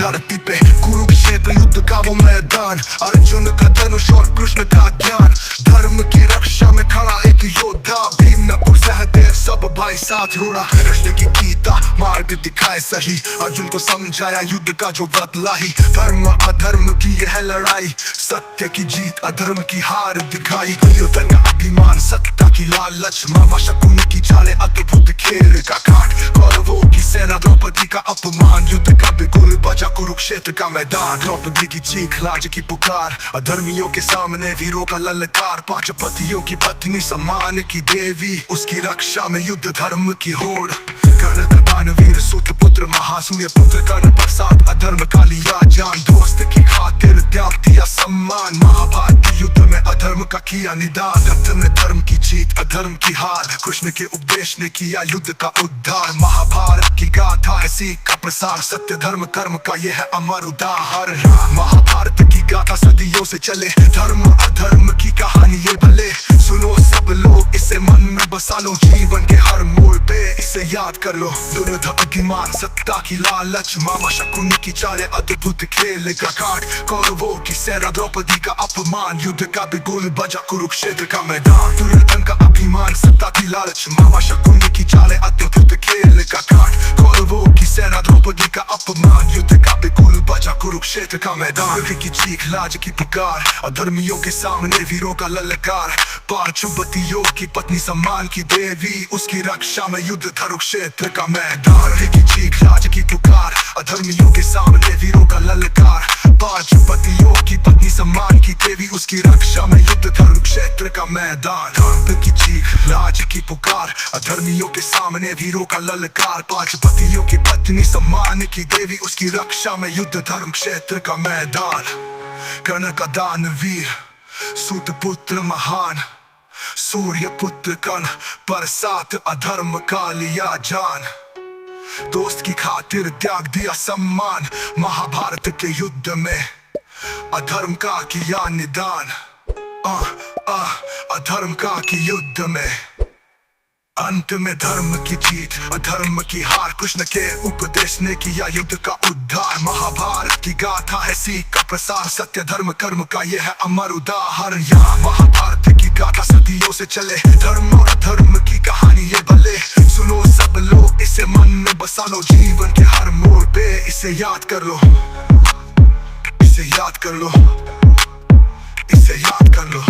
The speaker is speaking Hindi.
धरती पे कुरुक्षेत्र युद्ध का वो मैदान, अर्जुन का धनुष और कृष्ण का ज्ञान। धर्म की रक्षा में खड़ा एक योद्धा, भीम नकुल सहदेव सब भाई साथ रुड़ा। कृष्ण की गीता मार्ग दिखाए सही, अर्जुन को समझाया युद्ध का जो बदला ही। धर्म अधर्म की यह लड़ाई, सत्य की जीत अधर्म की हार दिखाई। युद्ध का अभिमान सत्ता की लालच, मामा शकुनी की चाले अद्भुत खेल का काट। कौरवों की सेना द्रौपदी का अपमान, युद्ध का बिगुल बजा कुरुक्षेत्र का मैदान। द्रौपदी की चीख लाज की पुकार, अधर्मियों के सामने वीरों का ललकार। पांच पतियों की पत्नी सम्मान की देवी, उसकी रक्षा में युद्ध धर्म की होड़। कर्ण का दानवीर सूत पुत्र महासूर्य पुत्र कर्ण प्रसाद, अधर्म का लिया जान। दोस्त की खातिर त्याग दिया सम्मान, महाभारत के युद्ध में अधर्म का किया निदान। युद्ध में धर्म की जीत अधर्म की हार, कृष्ण के उपदेश ने किया युद्ध का उद्धार। महाभारत की गाथा है सीख का प्रसार, सत्य धर्म कर्म का यह है अमर उदाहरण। महाभारत की गाथा सदियों से चले, धर्म अधर्म की कहानी ये भले। सुनो सब लोग इसे मन में बसा लो, जीवन के हर मोड़ पे इसे याद कर लो। दुर्योधन अभिमान सत्ता की लालच, मामा शकुनी की चाले अद्भुत खेल का काट। कौरवों की सेना द्रौपदी का अपमान, युद्ध का बिगुल बजा कुरुक्षेत्र का मैदान। दुर्योधन का अभिमान सत्ता की लालच, मामा शकुनी की चाले अद्भुत खेल का काट। कौरवों की सेना द्रौपदी का अपमान, युद्ध का बिगुल बजा कुरुक्षेत्र का मैदान। युद्ध की चीख लाज की पुकार, अधर्मियों के सामने वीरों का ललकार। पांच पतियों की पत्नी सम्मान की देवी, उसकी रक्षा में युद्ध कुरुक्षेत्र का मैदान। युद्ध की चीख लाज की पुकार, अधर्मियों के सामने वीरों का ललकार। पांच पतियों की पत्नी सम्मान की देवी, उसकी रक्षा में युद्ध कुरुक्षेत्र का मैदान। युद्ध की चीख लाज की पुकार, अधर्मियों के सामने वीरों का ललकार। पांच पतियों की पत्नी सम्मान की देवी, उसकी रक्षा में युद्ध कुरुक्षेत्र का मैदान। कर्ण का दानवीर सूत पुत्र महान, सूर्य पुत्र कर्ण प्रसाद, अधर्म का लिया जान। दोस्त की खातिर त्याग दिया सम्मान, महाभारत के युद्ध में अधर्म का किया निदान। अधर्म का की युद्ध में अंत में धर्म की जीत अधर्म की हार। कृष्ण के उपदेश ने किया युद्ध का उद्धार। महाभारत की गाथा है सीख का प्रसार, सत्य धर्म कर्म का यह है अमर उदाहरण। यहाँ महाभारत की गाथा सदियों से चले, धर्म और अधर्म की कहानी ये भले। सुनो सब लोग इसे मन में बसा लो, जीवन के हर मोड़ पे इसे याद कर लो। इसे याद कर लो, इसे याद कर लो।